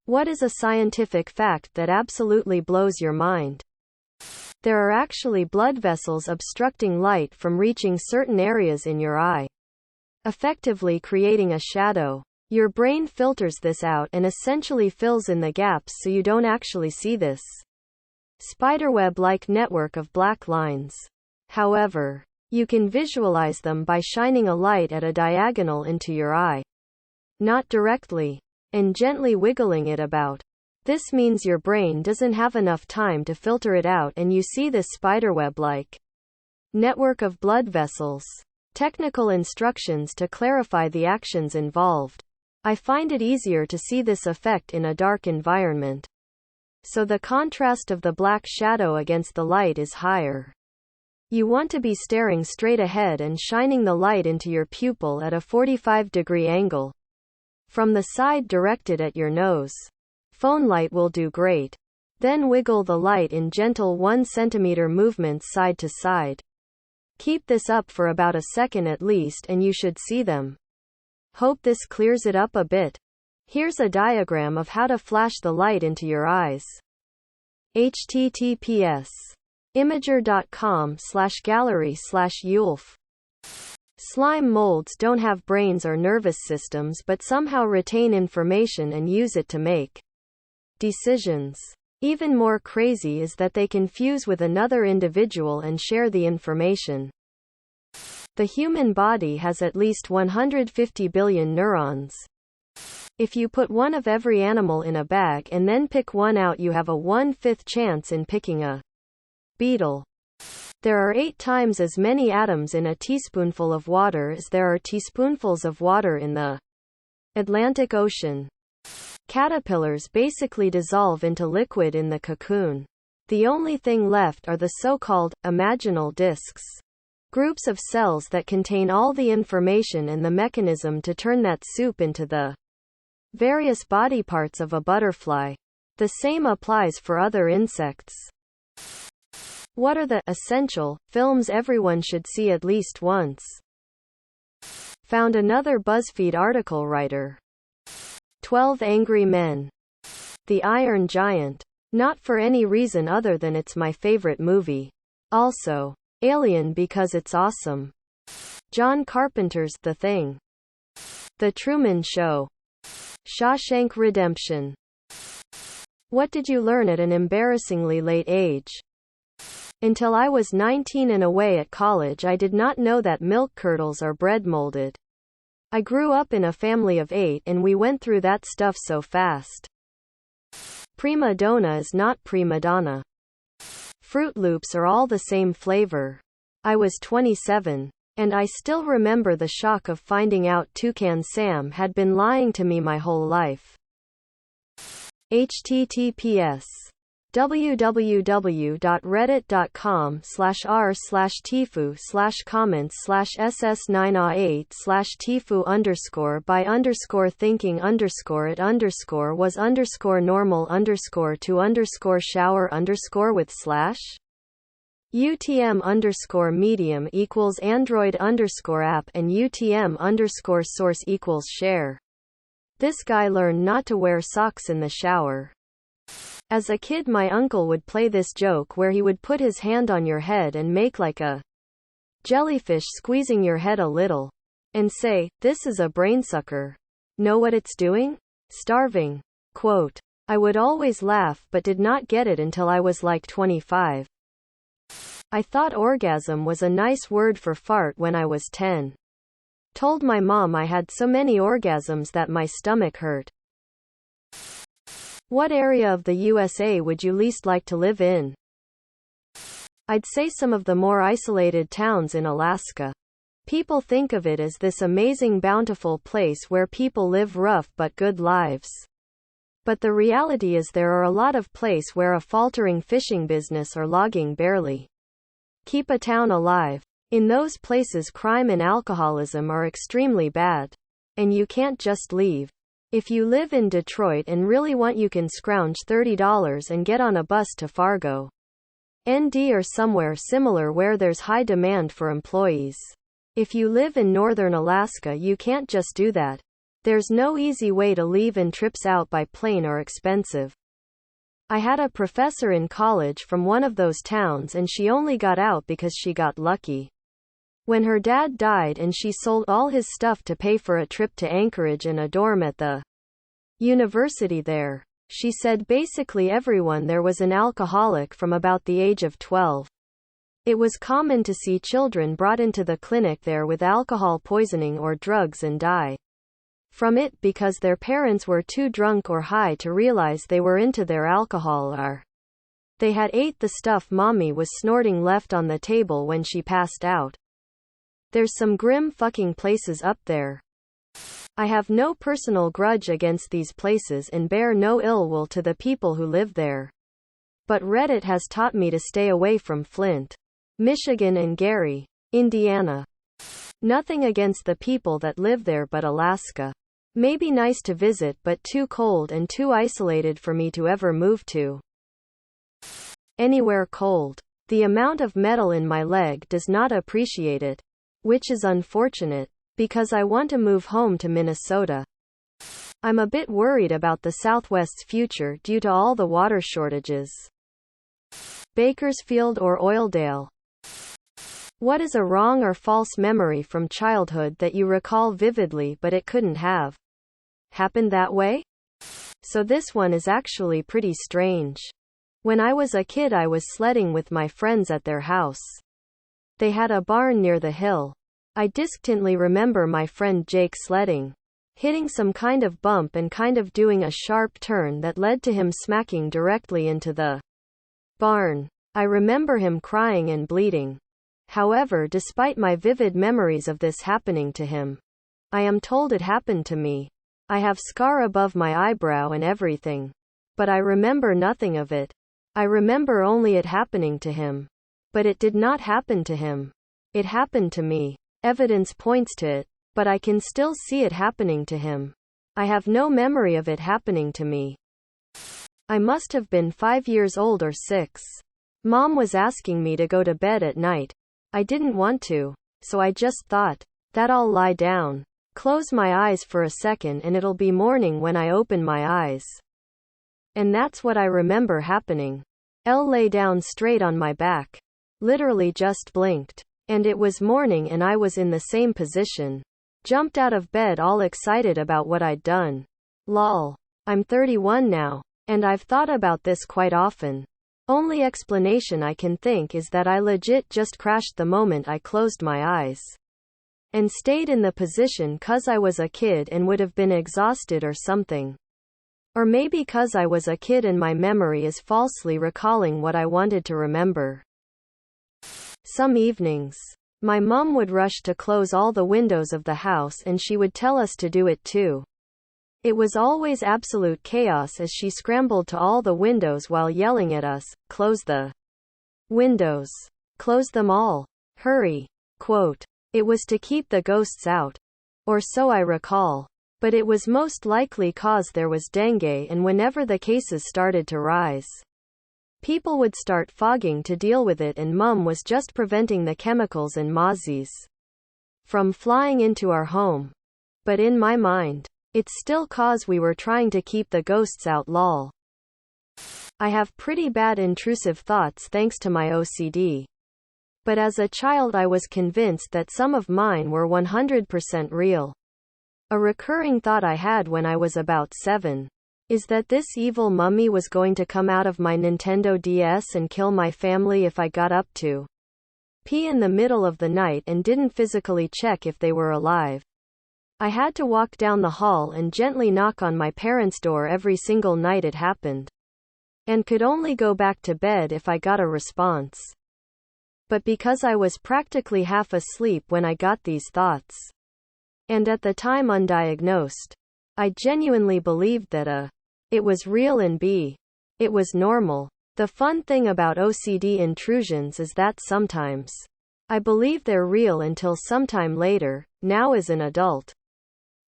What is a scientific fact that absolutely blows your mind? There are actually blood vessels obstructing light from reaching certain areas in your eye, effectively creating a shadow. Your brain filters this out and essentially fills in the gaps so you don't actually see this spiderweb-like network of black lines. However, you can visualize them by shining a light at a diagonal into your eye, not directly, and gently wiggling it about. This means your brain doesn't have enough time to filter it out and you see this spiderweb-like network of blood vessels. Technical instructions to clarify the actions involved. I find it easier to see this effect in a dark environment, so the contrast of the black shadow against the light is higher. You want to be staring straight ahead and shining the light into your pupil at a 45-degree angle. From the side directed at your nose. Phone light will do great. Then wiggle the light in gentle 1 cm movements side to side. Keep this up for about a second at least and you should see them. Hope this clears it up a bit. Here's a diagram of how to flash the light into your eyes. https imager.com/gallery/Yulf. Slime molds don't have brains or nervous systems but somehow retain information and use it to make decisions. Even more crazy is that they can fuse with another individual and share the information. The human body has at least 150 billion neurons. If you put one of every animal in a bag and then pick one out, you have a 1/5 chance in picking a beetle. There are 8 times as many atoms in a teaspoonful of water as there are teaspoonfuls of water in the Atlantic Ocean. Caterpillars basically dissolve into liquid in the cocoon. The only thing left are the so-called imaginal discs. Groups of cells that contain all the information and the mechanism to turn that soup into the various body parts of a butterfly. The same applies for other insects. What are the essential films everyone should see at least once? Found another BuzzFeed article writer. 12 Angry Men. The Iron Giant. Not for any reason other than it's my favorite movie. Also, Alien because it's awesome. John Carpenter's The Thing. The Truman Show. Shawshank Redemption. What did you learn at an embarrassingly late age? Until I was 19 and away at college, I did not know that milk curdles are bread molded. I grew up in a family of 8 and we went through that stuff so fast. Prima donna is not prima donna. Fruit Loops are all the same flavor. I was 27. And I still remember the shock of finding out Toucan Sam had been lying to me my whole life. https www.reddit.com/r/tfu/comments/ss9ah/tfu_by_thinking_to_shower_with/ UTM_medium equals Android_app and UTM_source equals share. This guy learned not to wear socks in the shower. As a kid, my uncle would play this joke where he would put his hand on your head and make like a jellyfish squeezing your head a little, and say, "This is a brainsucker. Know what it's doing? Starving." Quote. I would always laugh but did not get it until I was like 25. I thought orgasm was a nice word for fart when I was 10. Told my mom I had so many orgasms that my stomach hurt. What area of the USA would you least like to live in? I'd say some of the more isolated towns in Alaska. People think of it as this amazing bountiful place where people live rough but good lives. But the reality is there are a lot of places where a faltering fishing business or logging barely keep a town alive. In those places crime and alcoholism are extremely bad. And you can't just leave. If you live in Detroit and really want, you can scrounge $30 and get on a bus to Fargo, ND, or somewhere similar where there's high demand for employees. If you live in northern Alaska, you can't just do that. There's no easy way to leave, and trips out by plane are expensive. I had a professor in college from one of those towns, and she only got out because she got lucky. When her dad died and she sold all his stuff to pay for a trip to Anchorage and a dorm at the university there. She said basically everyone there was an alcoholic from about the age of 12. It was common to see children brought into the clinic there with alcohol poisoning or drugs and die from it because their parents were too drunk or high to realize they were into their alcohol, or they had ate the stuff mommy was snorting left on the table when she passed out. There's some grim fucking places up there. I have no personal grudge against these places and bear no ill will to the people who live there. But Reddit has taught me to stay away from Flint, Michigan, and Gary, Indiana. Nothing against the people that live there, but Alaska. Maybe nice to visit, but too cold and too isolated for me to ever move to anywhere cold. The amount of metal in my leg does not appreciate it, which is unfortunate, because I want to move home to Minnesota. I'm a bit worried about the Southwest's future due to all the water shortages. Bakersfield or Oildale? What is a wrong or false memory from childhood that you recall vividly but it couldn't have happened that way? So this one is actually pretty strange. When I was a kid, I was sledding with my friends at their house. They had a barn near the hill. I distinctly remember my friend Jake sledding, hitting some kind of bump and kind of doing a sharp turn that led to him smacking directly into the barn. I remember him crying and bleeding. However, despite my vivid memories of this happening to him, I am told it happened to me. I have scar above my eyebrow and everything. But I remember nothing of it. I remember only it happening to him. But it did not happen to him. It happened to me. Evidence points to it, but I can still see it happening to him. I have no memory of it happening to me. I must have been 5 years old or 6. Mom was asking me to go to bed at night. I didn't want to, so I just thought that I'll lie down, close my eyes for a second, and it'll be morning when I open my eyes. And that's what I remember happening. Elle lay down straight on my back. Literally just blinked. And it was morning and I was in the same position. Jumped out of bed all excited about what I'd done. Lol. I'm 31 now. And I've thought about this quite often. Only explanation I can think is that I legit just crashed the moment I closed my eyes. And stayed in the position 'cause I was a kid and would have been exhausted or something. Or maybe 'cause I was a kid and my memory is falsely recalling what I wanted to remember. Some evenings, my mom would rush to close all the windows of the house and she would tell us to do it too. It was always absolute chaos as she scrambled to all the windows while yelling at us, "Close the windows. Close them all. Hurry." Quote, "It was to keep the ghosts out." Or so I recall. But it was most likely 'cause there was dengue, and whenever the cases started to rise, people would start fogging to deal with it, and Mum was just preventing the chemicals and mozzies from flying into our home. But in my mind, it's still 'cause we were trying to keep the ghosts out, lol. I have pretty bad intrusive thoughts thanks to my OCD. But as a child I was convinced that some of mine were 100% real. A recurring thought I had when I was about 7 is that this evil mummy was going to come out of my Nintendo DS and kill my family if I got up to pee in the middle of the night and didn't physically check if they were alive. I had to walk down the hall and gently knock on my parents' door every single night it happened. And could only go back to bed if I got a response. But because I was practically half asleep when I got these thoughts, and at the time undiagnosed, I genuinely believed that A, it was real, and B, it was normal. The fun thing about OCD intrusions is that sometimes I believe they're real until sometime later, now as an adult.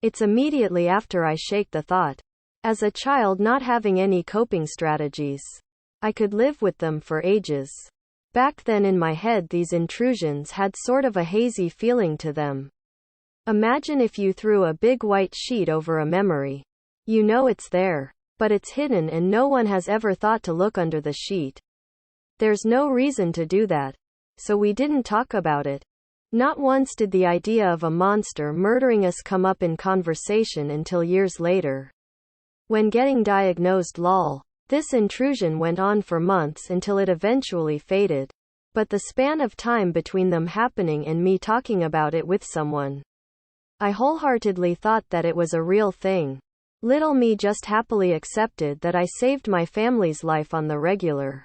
It's immediately after I shake the thought. As a child, not having any coping strategies, I could live with them for ages. Back then in my head these intrusions had sort of a hazy feeling to them. Imagine if you threw a big white sheet over a memory. You know it's there, but it's hidden and no one has ever thought to look under the sheet. There's no reason to do that. So we didn't talk about it. Not once did the idea of a monster murdering us come up in conversation until years later. When getting diagnosed lol. This intrusion went on for months until it eventually faded. But the span of time between them happening and me talking about it with someone, I wholeheartedly thought that it was a real thing. Little me just happily accepted that I saved my family's life on the regular.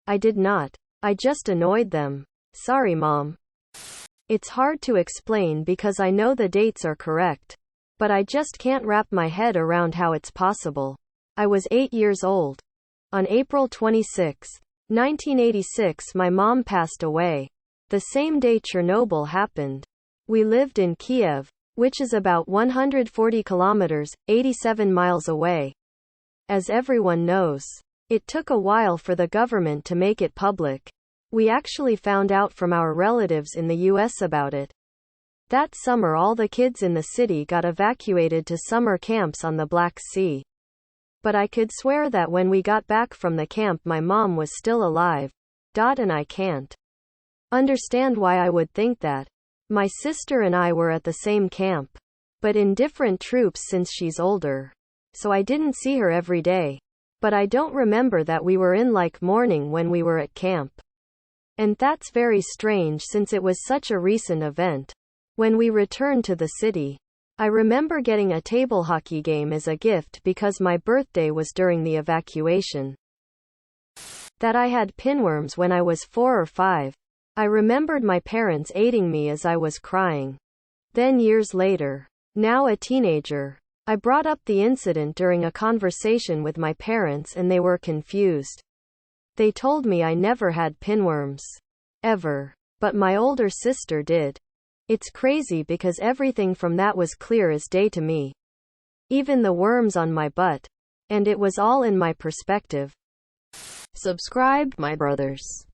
I did not. I just annoyed them. Sorry, Mom. It's hard to explain because I know the dates are correct. But I just can't wrap my head around how it's possible. I was 8 years old. On April 26, 1986, my mom passed away. The same day Chernobyl happened. We lived in Kiev, which is about 140 kilometers, 87 miles away. As everyone knows, it took a while for the government to make it public. We actually found out from our relatives in the US about it. That summer all the kids in the city got evacuated to summer camps on the Black Sea. But I could swear that when we got back from the camp my mom was still alive. And I can't understand why I would think that. My sister and I were at the same camp, but in different troops since she's older. So I didn't see her every day. But I don't remember that we were in like mourning when we were at camp. And that's very strange since it was such a recent event. When we returned to the city, I remember getting a table hockey game as a gift because my birthday was during the evacuation. That I had pinworms when I was 4 or 5. I remembered my parents aiding me as I was crying. Then years later, now a teenager, I brought up the incident during a conversation with my parents and they were confused. They told me I never had pinworms. Ever. But my older sister did. It's crazy because everything from that was clear as day to me. Even the worms on my butt. And it was all in my perspective. Subscribe, my brothers.